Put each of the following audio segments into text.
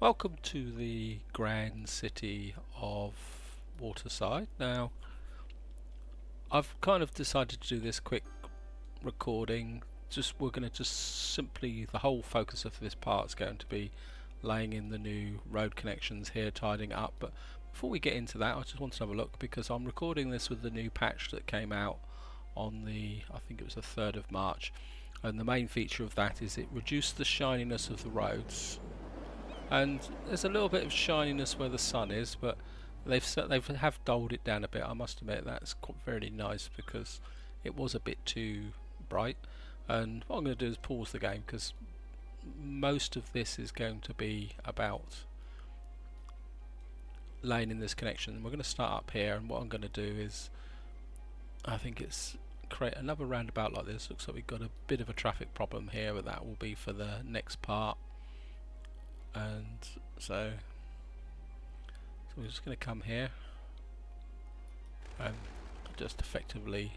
Welcome to the grand city of Waterside. Now, I've kind of decided to do this quick recording. We're going to just simply, the whole focus of this part is going to be laying in the new road connections here, tidying up. But before we get into that, I just want to have a look because I'm recording this with the new patch that came out on I think it was the 3rd of March. And the main feature of that is it reduced the shininess of the roads. And there's a little bit of shininess where the sun is, but they have dulled it down a bit. I must admit that's very nice because it was a bit too bright. And what I'm going to do is pause the game because most of this is going to be about laying in this connection. We're going to start up here, and what I'm going to do is, I think it's create another roundabout like this. Looks like we've got a bit of a traffic problem here, but that will be for the next part. And so we're just going to come here and just effectively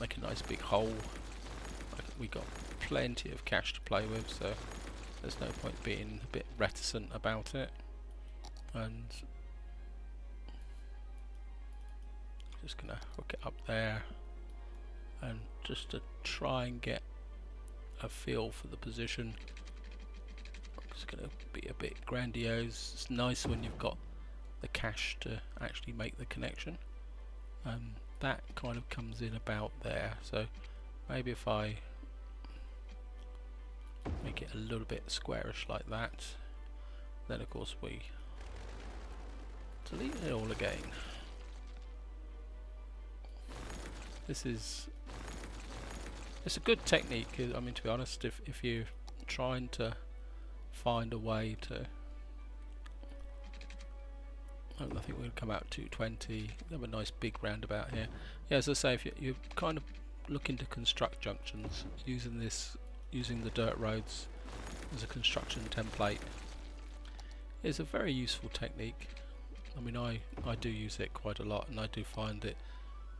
make a nice big hole. We got plenty of cash to play with, so there's no point being a bit reticent about it. And just going to hook it up there, and just to try and get a feel for the position. It's going to be a bit grandiose. It's nice when you've got the cash to actually make the connection. That kind of comes in about there, so maybe if I make it a little bit squarish like that, then of course we delete it all again. It's a good technique. I mean, to be honest, if you're trying to find a way to, I think we're going to come out 220. Have a nice big roundabout here. Yeah, as I say, if you're kind of looking to construct junctions using the dirt roads as a construction template is a very useful technique. I mean, I do use it quite a lot, and I do find it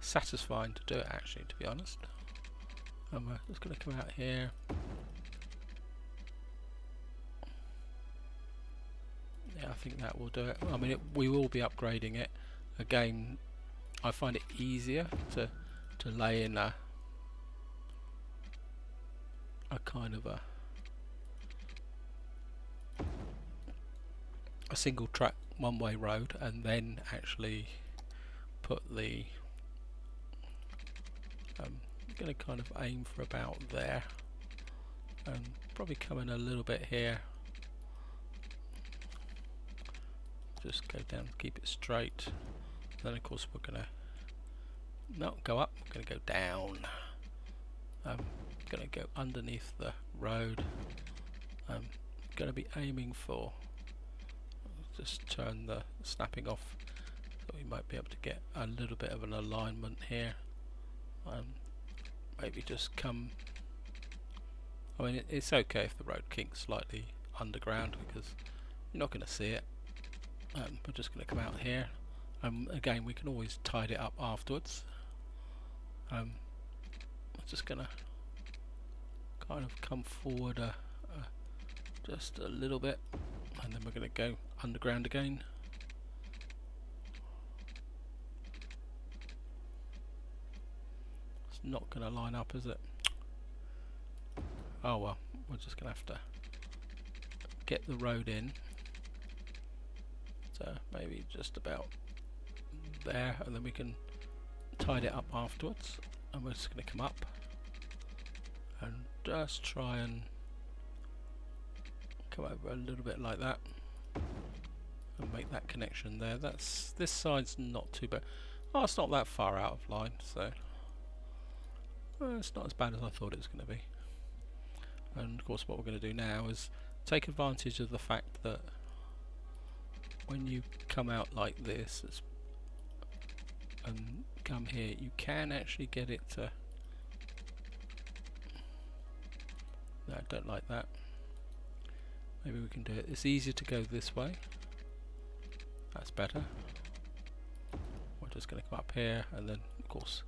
satisfying to do it, actually, to be honest. And we're just going to come out here. Yeah, I think that will do it. I mean, we will be upgrading it. Again, I find it easier to lay in a kind of a single track one-way road, and then actually put the going to kind of aim for about there, and probably come in a little bit here. Just go down, keep it straight. Then of course we're going to not go up, we're going to go down. Going to go underneath the road. I'm going to be aiming for, just turn the snapping off so we might be able to get a little bit of an alignment here. Maybe just come, I mean it's okay if the road kinks slightly underground because you're not going to see it. We're just going to come out here. Again, we can always tidy it up afterwards. I'm just going to kind of come forward just a little bit, and then we're going to go underground again. Not going to line up, is it? Oh well, we're just going to have to get the road in, so maybe just about there, and then we can tidy it up afterwards. And we're just going to come up and just try and come over a little bit like that and make that connection there. This side's not too bad. Oh, it's not that far out of line, so it's not as bad as I thought it was going to be. And of course what we're going to do now is take advantage of the fact that when you come out like this and come here, you can actually get it to, no, I don't like that. Maybe we can do it. It's easier to go this way. That's better. We're just going to come up here, and then of course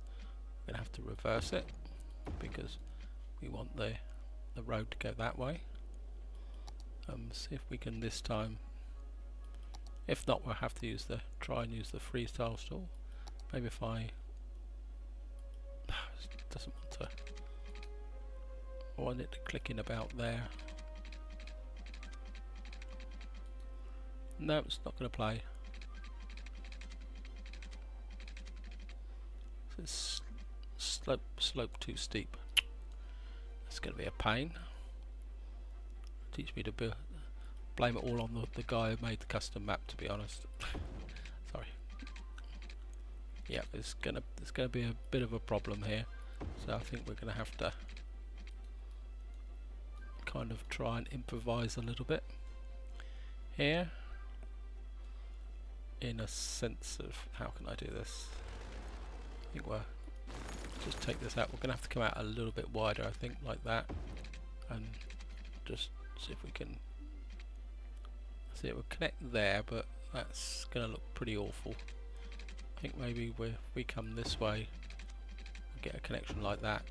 we're going to have to reverse it because we want the road to go that way. See if we can this time. If not, we'll have to try and use the freestyle tool. Maybe if I doesn't want to. I want it to click in about there. No, it's not going to play. So it's slope too steep. It's going to be a pain. Teach me to blame it all on the guy who made the custom map, to be honest. Sorry. Yeah, it's gonna be a bit of a problem here. So I think we're gonna have to kind of try and improvise a little bit here. In a sense of how can I do this? I think we'll just take this out. We're gonna have to come out a little bit wider, I think, like that, and just see if we can. See, it will connect there, but that's going to look pretty awful. I think maybe if we come this way and get a connection like that,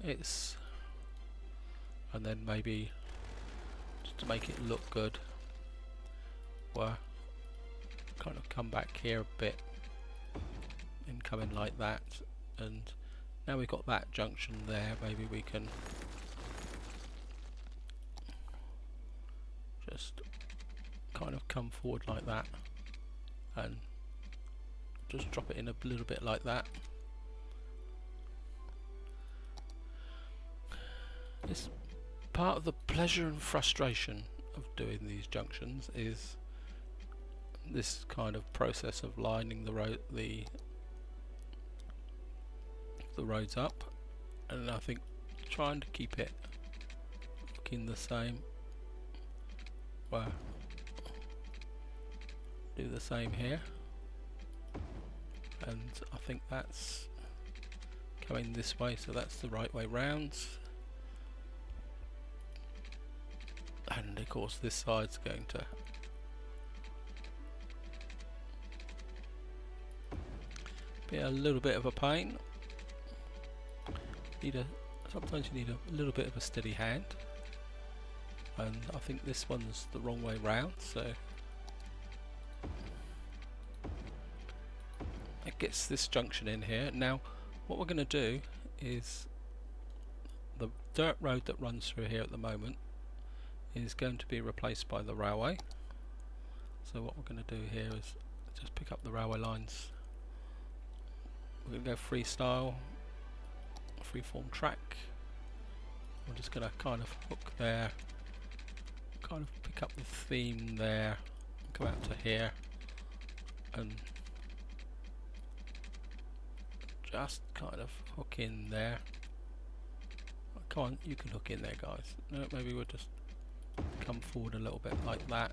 and then maybe just to make it look good, we'll kind of come back here a bit and come in like that, and now we've got that junction there, maybe we can just kind of come forward like that and just drop it in a little bit like that. It's part of the pleasure and frustration of doing these junctions is this kind of process of lining the roads up, and I think trying to keep it looking the same. Well, do the same here, and I think that's going this way, so that's the right way round, and of course this side's going to be a little bit of a pain. Sometimes you need a little bit of a steady hand, and I think this one's the wrong way round, so it gets this junction in here. Now what we're going to do is the dirt road that runs through here at the moment is going to be replaced by the railway. So what we're going to do here is just pick up the railway lines. We're going to go freestyle, freeform track. We're just going to kind of hook there, kind of pick up the theme there, and come out to here, and just kind of hook in there. Come on, you can hook in there, guys. No, maybe we'll just come forward a little bit like that.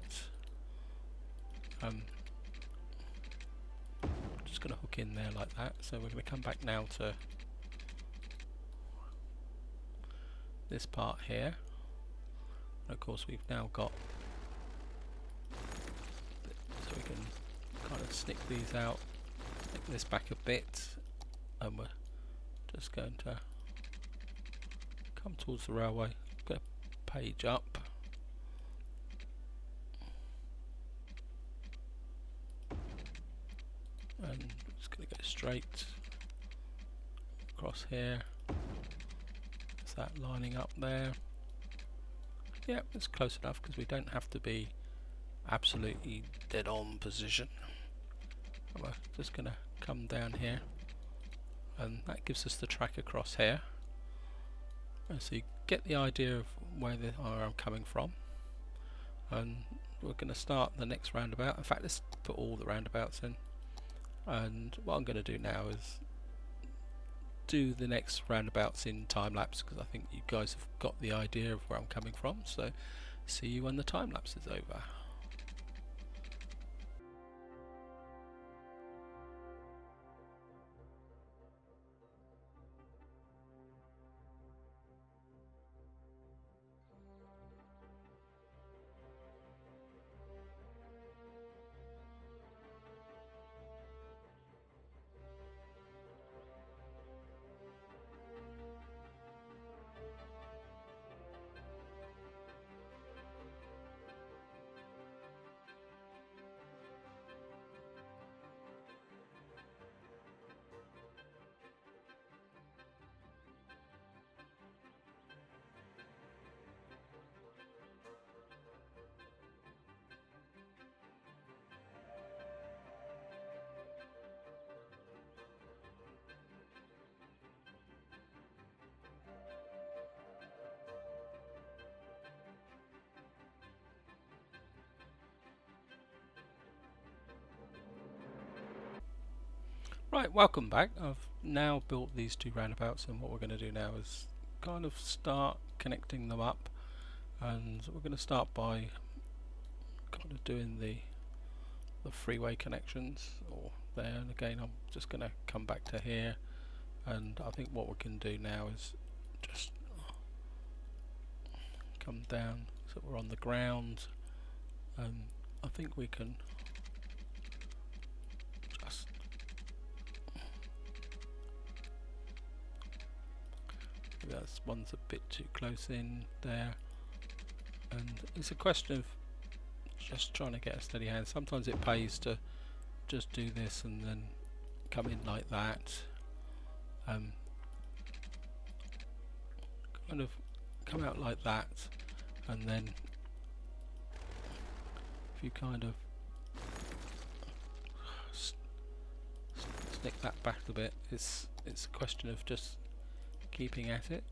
Just going to hook in there like that. So we're going to come back now to this part here. And of course we've now got, so we can kind of snick these out, snick this back a bit, and we're just going to come towards the railway, go page up, and just going to go straight across here. Is that lining up there? Yeah, it's close enough because we don't have to be absolutely dead on position. And we're just going to come down here, and that gives us the track across here. And so you get the idea of where I'm coming from, and we're going to start the next roundabout. In fact, let's put all the roundabouts in, and what I'm going to do now is do the next roundabouts in time lapse, because I think you guys have got the idea of where I'm coming from. So see you when the time lapse is over. Right, welcome back. I've now built these two roundabouts, and what we're going to do now is kind of start connecting them up, and we're going to start by kind of doing the freeway connections or there, and again I'm just going to come back to here, and I think what we can do now is just come down so we're on the ground, and I think we can just that one's a bit too close in there, and it's a question of just trying to get a steady hand. Sometimes it pays to just do this and then come in like that, kind of come out like that, and then if you kind of snick that back a bit, it's a question of just keeping at it.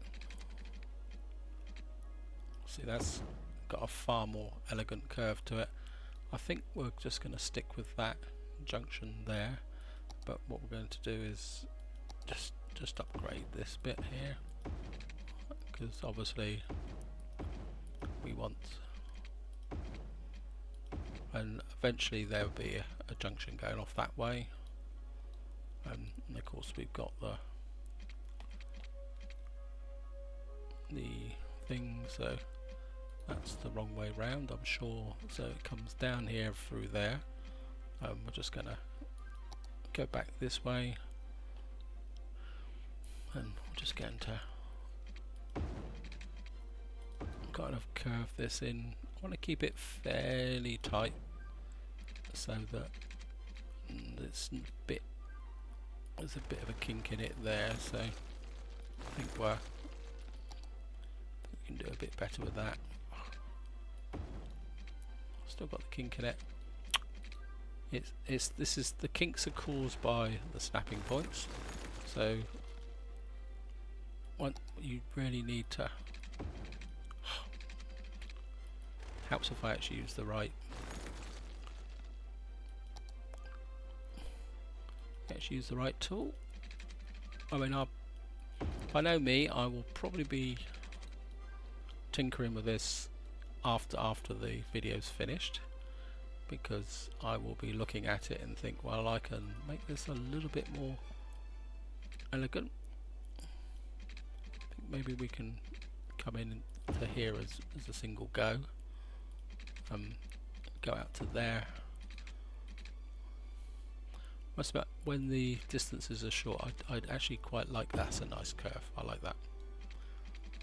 See, that's got a far more elegant curve to it. I think we're just going to stick with that junction there, but what we're going to do is just upgrade this bit here, because obviously we want, and eventually there will be a junction going off that way, and of course we've got the thing, so that's the wrong way round, I'm sure. So it comes down here through there. We're just gonna go back this way, and we're just going to kind of curve this in. I want to keep it fairly tight so that there's a bit of a kink in it there, so I think we can do a bit better with that. Still got the kink in it. The kinks are caused by the snapping points, so you really need to. Helps if I actually use the right. Actually use the right tool. I mean, if I know me, I will probably be tinkering with this after the video's finished, because I will be looking at it and think, well, I can make this a little bit more elegant. I think maybe we can come in to here as a single go, go out to there. Must admit, when the distances are short, I'd actually quite like that. That's a nice curve, I like that.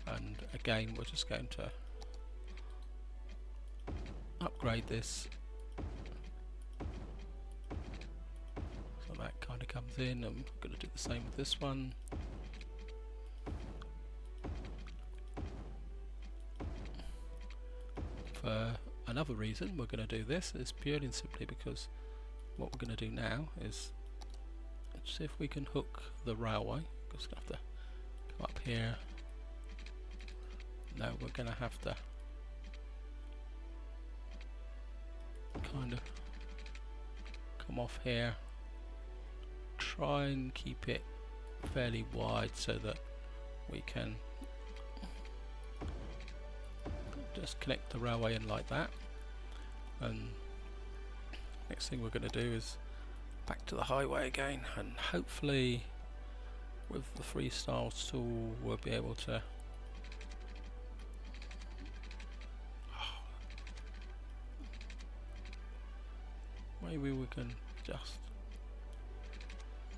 And again, we're just going to upgrade this so that kind of comes in. I'm going to do the same with this one. For another reason we're going to do this is purely and simply because what we're going to do now is see if we can hook the railway. Just going to have to come up here. No, we're going to have to kind of come off here, try and keep it fairly wide so that we can just connect the railway in like that. And next thing we're going to do is back to the highway again, and hopefully with the freestyle tool we'll be able to maybe we can just,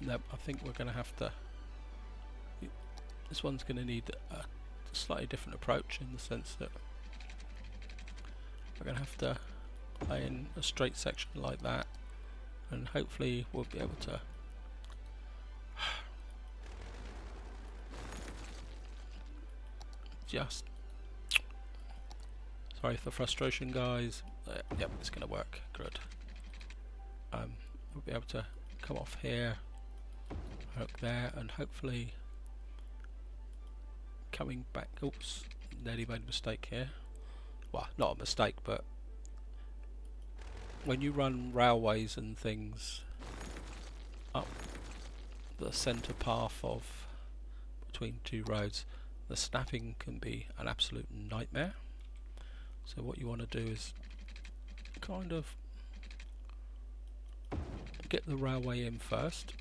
no, I think we're going to have to, this one's going to need a slightly different approach, in the sense that we're going to have to lay in a straight section like that, and hopefully we'll be able to just, sorry for the frustration guys, yep, it's going to work, good. We'll be able to come off here, hook there, and hopefully coming back, oops, nearly made a mistake here. Well, not a mistake, but when you run railways and things up the centre path of between two roads, the snapping can be an absolute nightmare. So what you want to do is kind of get the railway in first,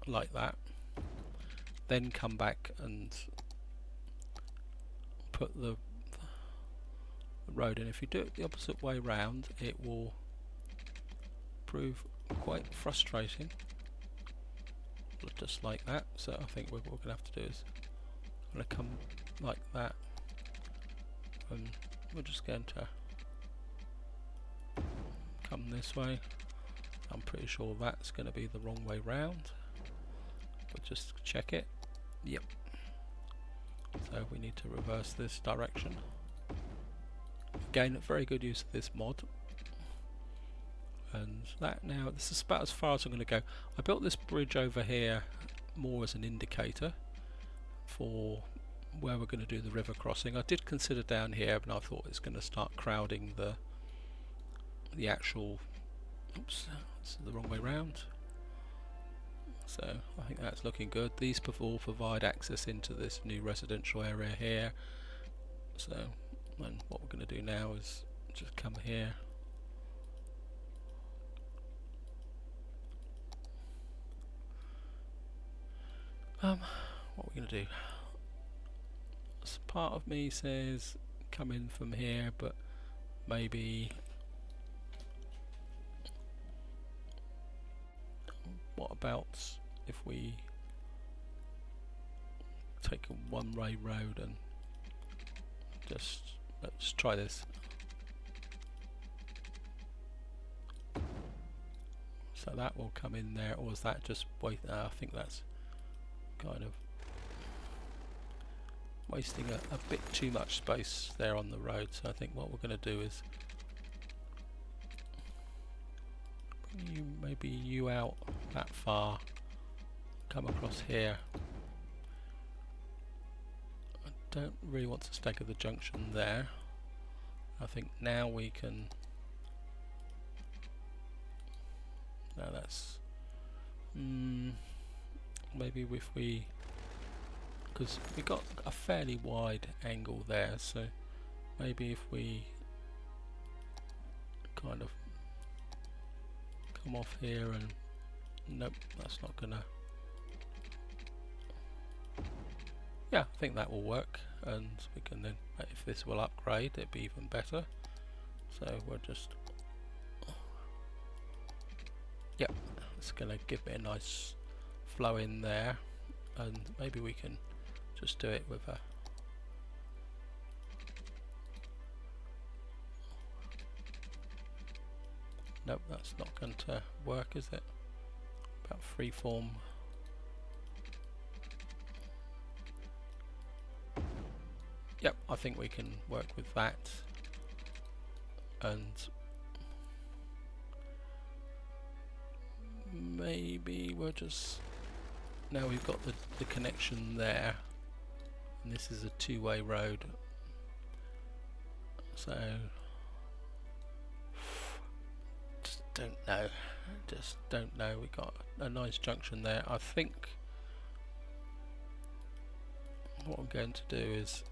like that, then come back and put the road in. If you do it the opposite way round, it will prove quite frustrating, just like that. So I think what we're going to have to do is I'm going to come like that, and we're just going to come this way. I'm pretty sure that's going to be the wrong way round, but just check it. Yep. So we need to reverse this direction. Again, very good use of this mod. And that now, this is about as far as I'm going to go. I built this bridge over here more as an indicator for where we're going to do the river crossing. I did consider down here, but I thought it's going to start crowding the actual. Oops, this is the wrong way round. So I think that's looking good. These all provide access into this new residential area here. So, and what we're going to do now is just come here. What we're going to do? So part of me says come in from here, but maybe what about if we take a one-way road and just let's try this. So that will come in there, or is that just wait? I think that's kind of wasting a bit too much space there on the road. So I think what we're going to do is bring maybe you out that far, come across here. I don't really want to stagger the junction there. I think now we can. No, that's maybe if we, because we got a fairly wide angle there, so maybe if we kind of come off here and nope, that's not gonna. Yeah, I think that will work, and we can then, if this will upgrade, it'd be even better. So we're just, yep, it's gonna give me a nice flow in there, and maybe we can just do it with a nope, that's not going to work, is it? About freeform. Yep, I think we can work with that, and maybe we'll just, now we've got the connection there, and this is a two-way road, so just don't know, we got a nice junction there. I think what I'm going to do is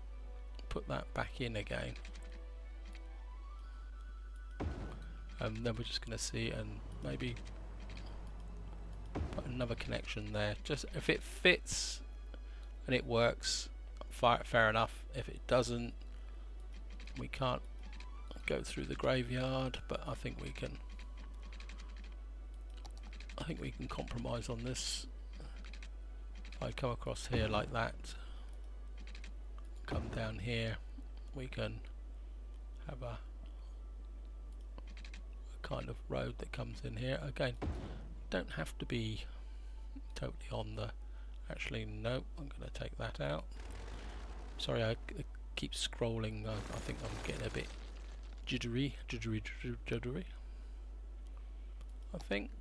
put that back in again, and then we're just going to see, and maybe put another connection there, just if it fits and it works, fair enough. If it doesn't, we can't go through the graveyard, but I think we can compromise on this. If I come across here like that, come down here, we can have a kind of road that comes in here. Again, don't have to be totally on the, actually no, I'm going to take that out. Sorry, I keep scrolling. I think I'm getting a bit jittery. I think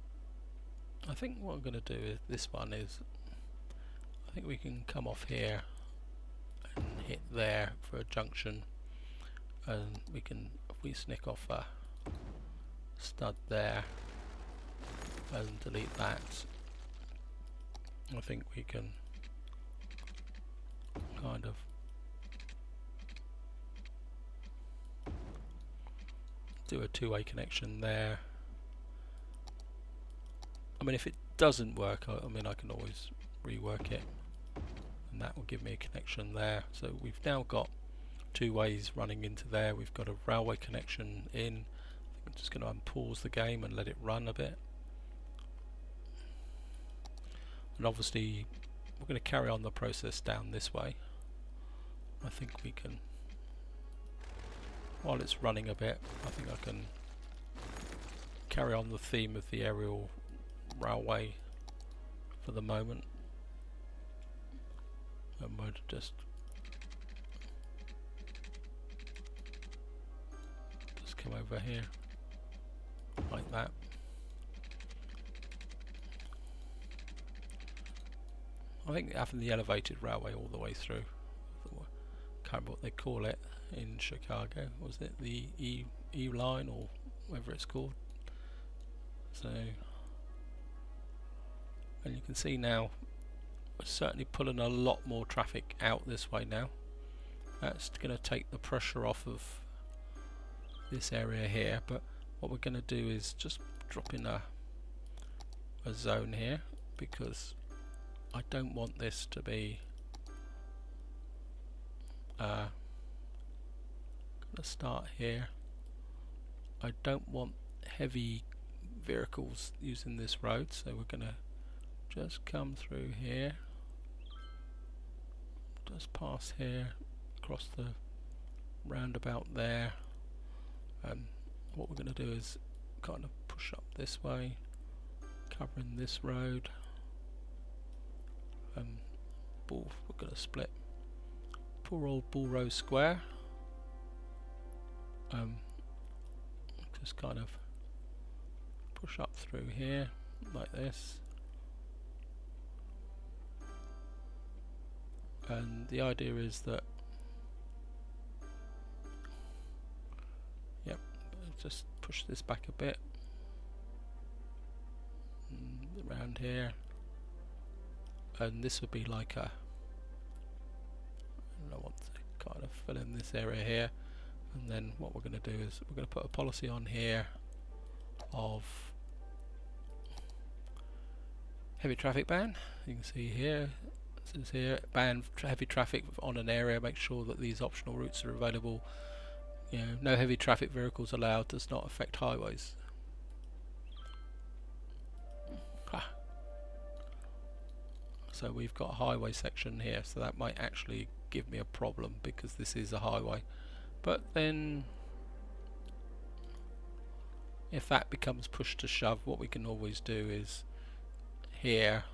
what I'm going to do is this one is, I think we can come off here and hit there for a junction, and we can, if we snick off a stud there and delete that, I think we can kind of do a two-way connection there. I mean, if it doesn't work, I mean, I can always rework it, and that will give me a connection there. So we've now got two ways running into there. We've got a railway connection in. I'm just going to unpause the game and let it run a bit. And obviously we're going to carry on the process down this way. I think we can, while it's running a bit, I think I can carry on the theme of the aerial railway for the moment. And we'll just come over here like that. I think having the elevated railway all the way through, can't remember what they call it in Chicago, was it the E line or whatever it's called? So, and you can see now we're certainly pulling a lot more traffic out this way now. That's going to take the pressure off of this area here, but what we're going to do is just drop in a zone here, because I don't want this to be going to start here. I don't want heavy vehicles using this road, so we're going to just come through here, just pass here, across the roundabout there, and what we're going to do is kind of push up this way, covering this road. We're going to split poor old Bullrose Square. Just kind of push up through here like this, and the idea is that, yep, just push this back a bit around here, and this would be like a, I want to kind of fill in this area here, and then what we're going to do is we're going to put a policy on here of heavy traffic ban. You can see here, it says here, ban heavy traffic on an area, make sure that these optional routes are available. You know, no heavy traffic vehicles allowed, does not affect highways. So we've got a highway section here, so that might actually give me a problem because this is a highway. But then if that becomes push to shove, what we can always do is here,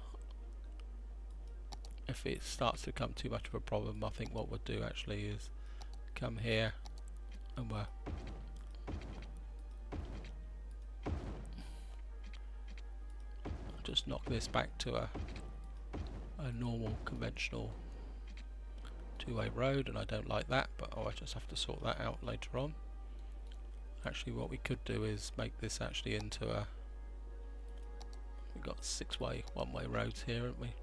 if it starts to become too much of a problem, I think what we'll do actually is come here and we'll just knock this back to a normal conventional two-way road, and I don't like that, but I just have to sort that out later on. Actually, what we could do is make this actually into a, we've got 6-way one-way roads here, haven't we?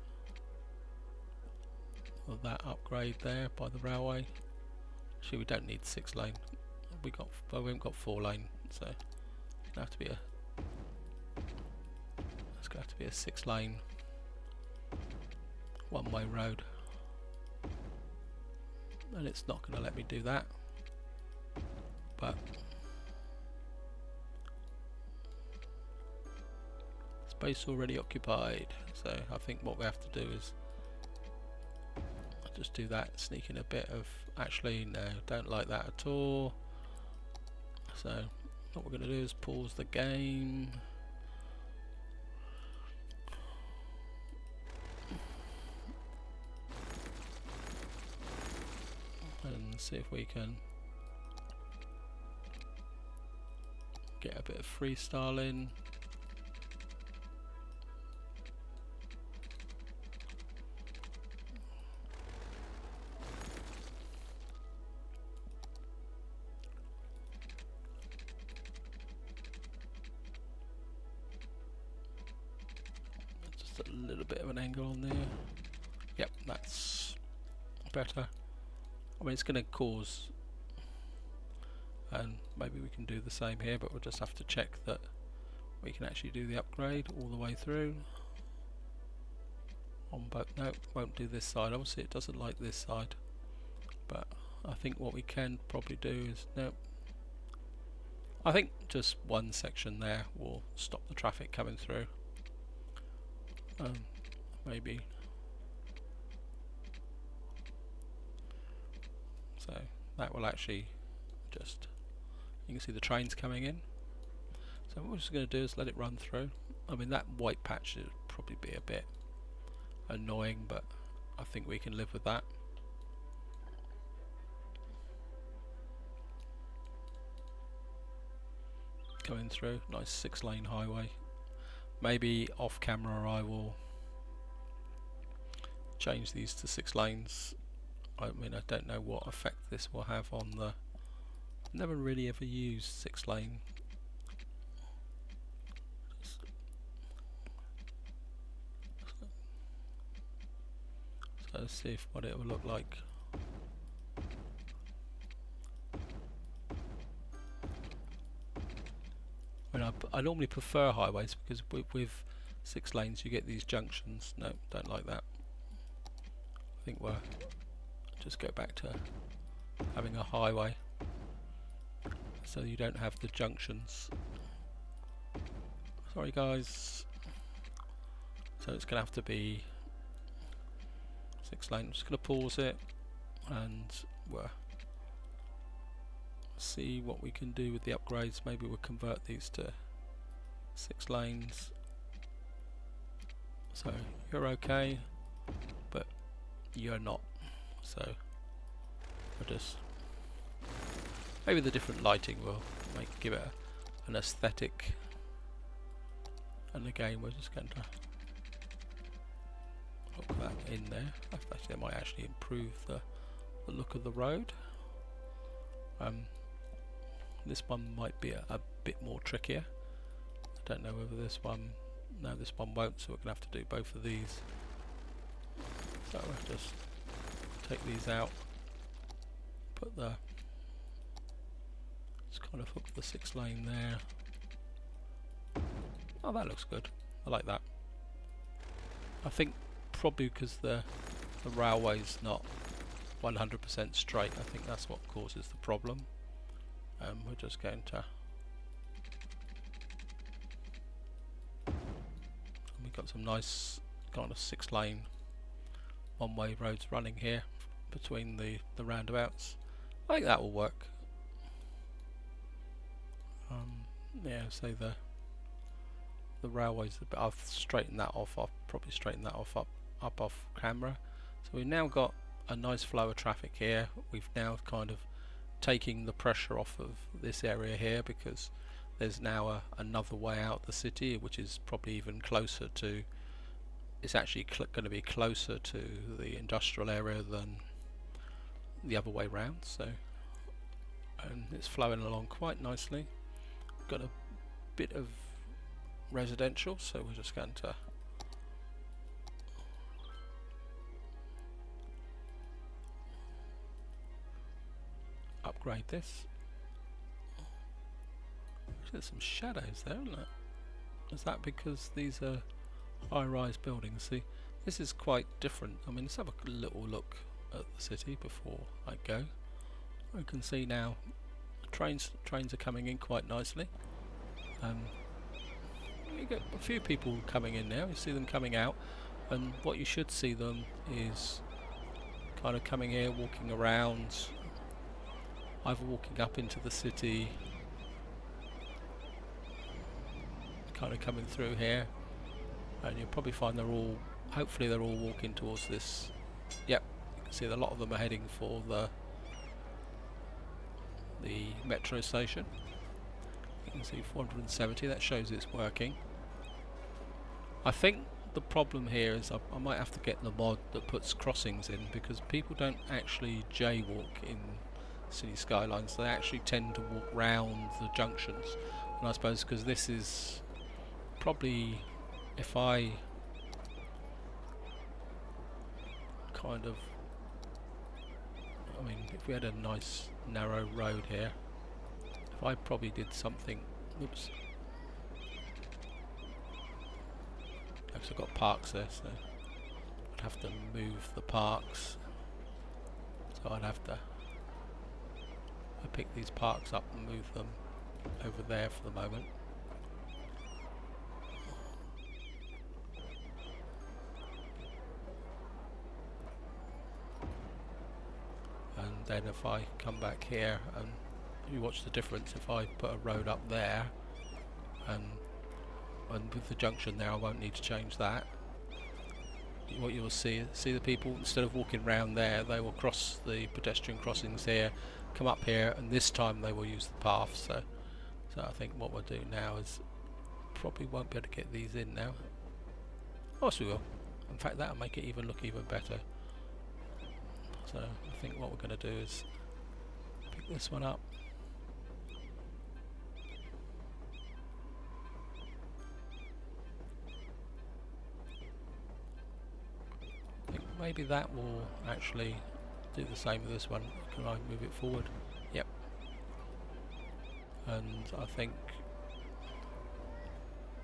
Well, that upgrade there by the railway. Actually, we don't need 6-lane. We haven't got 4-lane, so it's gonna have to be a 6-lane one-way road, and it's not going to let me do that, but space already occupied. So I think what we have to do is I'll just do that, sneak in a bit of, actually no, don't like that at all. So what we're going to do is pause the game, and see if we can get a bit of freestyle in. Just a little a bit of an angle on there. Yep, that's better. I mean, it's going to cause, and maybe we can do the same here, but we'll just have to check that we can actually do the upgrade all the way through. On both, no, won't do this side. Obviously, it doesn't like this side, but I think what we can probably do is no. I think just one section there will stop the traffic coming through. Maybe. So that will actually just, you can see the trains coming in. So what we're just going to do is let it run through. I mean, that white patch would probably be a bit annoying, but I think we can live with that. Going through, nice 6-lane highway. Maybe off camera I will change these to 6 lanes. I mean, I don't know what effect this will have on the, never really ever used 6-lane. So let's see what it will look like. I mean, I normally prefer highways because with 6 lanes you get these junctions. No, don't like that. I think we'll just go back to having a highway so you don't have the junctions. Sorry guys. So it's going to have to be 6 lane. I'm just going to pause it and we'll see what we can do with the upgrades. Maybe we'll convert these to 6 lanes. So you're okay, but you're not. So we'll just, maybe the different lighting will give it an aesthetic. And again, we're just going to put that in there. Actually, that might actually improve the look of the road. This one might be a bit more trickier. I don't know whether this one, no, this one won't, so we're going to have to do both of these. So we'll just take these out, put the, just kind of hook the 6 lane there. Oh, that looks good. I like that. I think probably because the railway's not 100% straight, I think that's what causes the problem. We're just going to, we've got some nice kind of 6 lane one-way roads running here between the roundabouts. I think that will work. Yeah, so the railways, I've straightened that off. I'll probably straighten that off up off camera. So we've now got a nice flow of traffic here. We've now kind of taking the pressure off of this area here because there's now another way out the city, which is probably even closer to, it's actually going to be closer to the industrial area than the other way round. So, and it's flowing along quite nicely. Got a bit of residential, so we're just going to upgrade this. There's some shadows there, isn't it? Is that because these are high-rise buildings? See, this is quite different. I mean, let's have a little look at the city before I go. I can see now trains are coming in quite nicely. You get a few people coming in now. You see them coming out, and what you should see them is kind of coming here, walking around, either walking up into the city, kind of coming through here, and you'll probably find they're all, hopefully they're all walking towards this. Yep, you can see a lot of them are heading for the metro station. You can see 470, that shows it's working. I think the problem here is I might have to get the mod that puts crossings in, because people don't actually jaywalk in City Skylines. They actually tend to walk round the junctions, and I suppose because this is probably, if I kind of, I mean, if we had a nice narrow road here, if I probably did something, oops, actually I've got parks there, so I'd have to move the parks, so I'd have to pick these parks up and move them over there for the moment. And then if I come back here and you watch the difference, if I put a road up there and with the junction there I won't need to change that, what you'll see the people, instead of walking round there, they will cross the pedestrian crossings here, come up here, and this time they will use the path. So I think what we'll do now is probably won't be able to get these in now. Of course we will. In fact, that'll make it even look even better. So I think what we're going to do is pick this one up. I think maybe that will actually do the same with this one. Can I move it forward? Yep. And I think,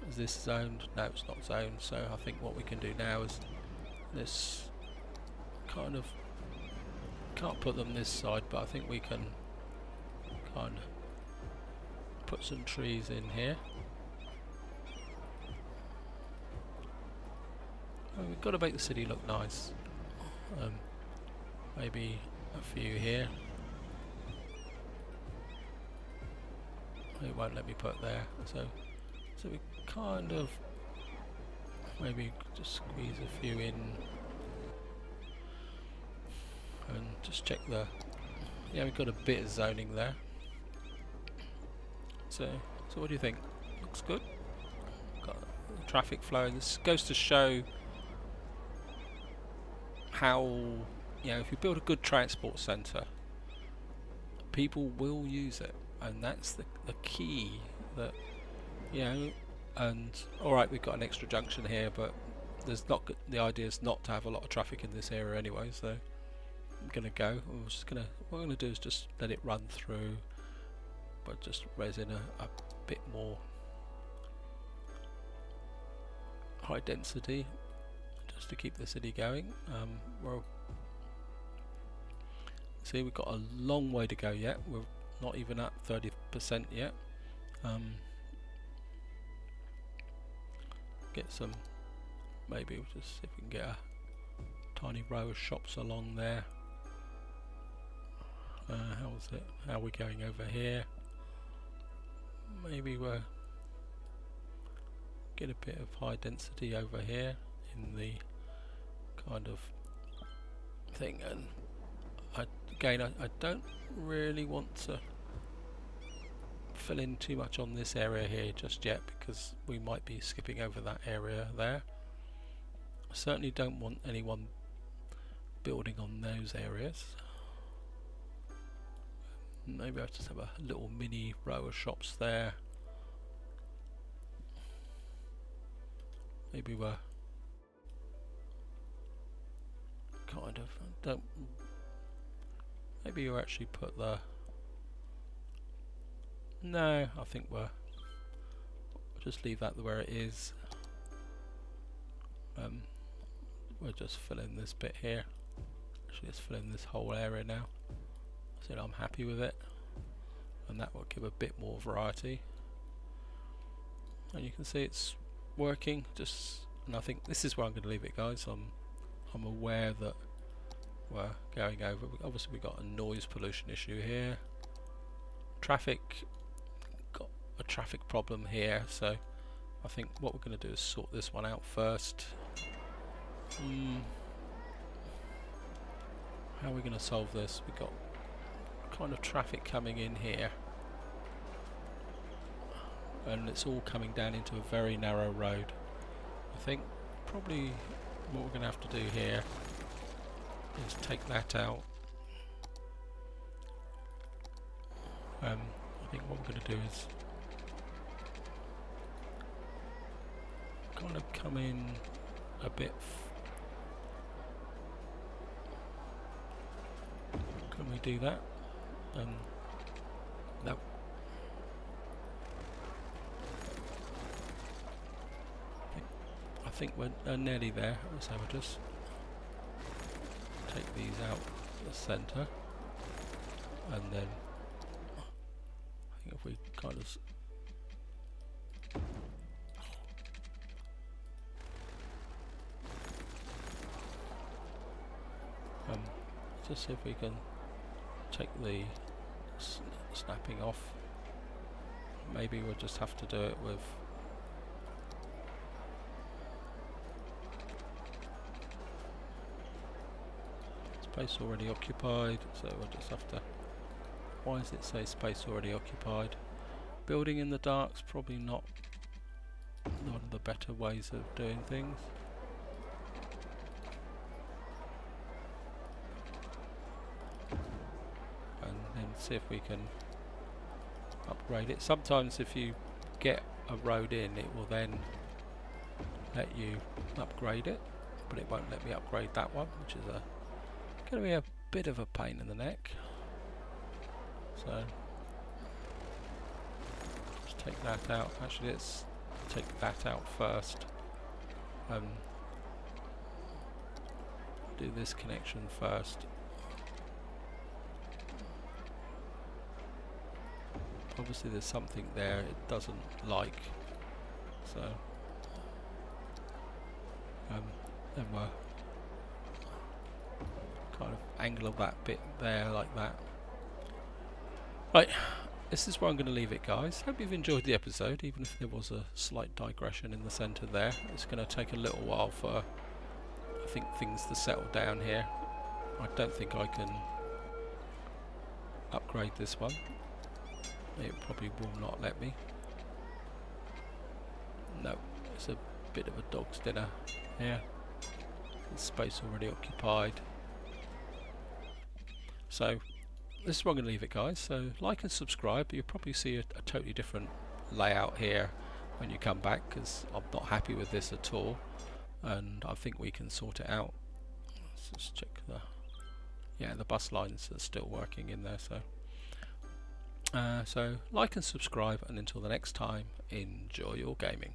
is this zoned? No, it's not zoned. So I think what we can do now is this kind of, can't put them this side, but I think we can kind of put some trees in here. Well, we've got to make the city look nice. Maybe a few here. It won't let me put there, so we kind of maybe just squeeze a few in and just check the, yeah, we've got a bit of zoning there. So what do you think? Looks good. Got traffic flow. This goes to show how, you know, if you build a good transport centre, people will use it, and that's the key. That, you know, and alright, we've got an extra junction here, but there's not, the idea is not to have a lot of traffic in this area anyway, so I'm gonna go. I'm just gonna, what I'm gonna do is just let it run through, but just res in a bit more high density, just to keep the city going. Well, see, we've got a long way to go yet. We're not even at 30% yet. Get some, maybe we'll just see if we can get a tiny row of shops along there. How's it? How are we going over here? Maybe we'll get a bit of high density over here in the kind of thing. And I don't really want to fill in too much on this area here just yet, because we might be skipping over that area there. I certainly don't want anyone building on those areas. Maybe I'll just have a little mini row of shops there. Maybe we're kind of, don't, maybe you actually put the, no, I think we'll just leave that where it is. We'll just fill in this bit here. Actually, let's fill in this whole area now. So I'm happy with it, and that will give a bit more variety. And you can see it's working. Just, and I think this is where I'm going to leave it, guys. I'm aware that we're going over. Obviously, we've got a noise pollution issue here. Traffic, got a traffic problem here. So I think what we're going to do is sort this one out first. How are we going to solve this? We've got kind of traffic coming in here, and it's all coming down into a very narrow road. I think probably what we're going to have to do here is take that out. I think what we're going to do is kind of come in a bit we do that? No. I think we're nearly there, so we'll just take these out the centre, and then I think if we kind of just see if we can take the snapping off. Maybe we'll just have to do it with space already occupied, so we'll just have to. Why does it say space already occupied? Building in the dark's probably not one of the better ways of doing things. And then see if we can upgrade it. Sometimes if you get a road in, it will then let you upgrade it, but it won't let me upgrade that one, which is going to be a bit of a pain in the neck. So let's take that out. Actually, let's take that out first. Do this connection first. Obviously there's something there it doesn't like, so then we'll kind of angle that bit there like that. Right, this is where I'm going to leave it, guys. Hope you've enjoyed the episode, even if there was a slight digression in the centre there. It's going to take a little while for, I think, things to settle down here. I don't think I can upgrade this one. It probably will not let me. No, it's a bit of a dog's dinner here. There's space already occupied. So this is where I'm going to leave it, guys. So like and subscribe. You'll probably see a totally different layout here when you come back, because I'm not happy with this at all, and I think we can sort it out. Let's just check the bus lines are still working in there. So like and subscribe, and until the next time, enjoy your gaming.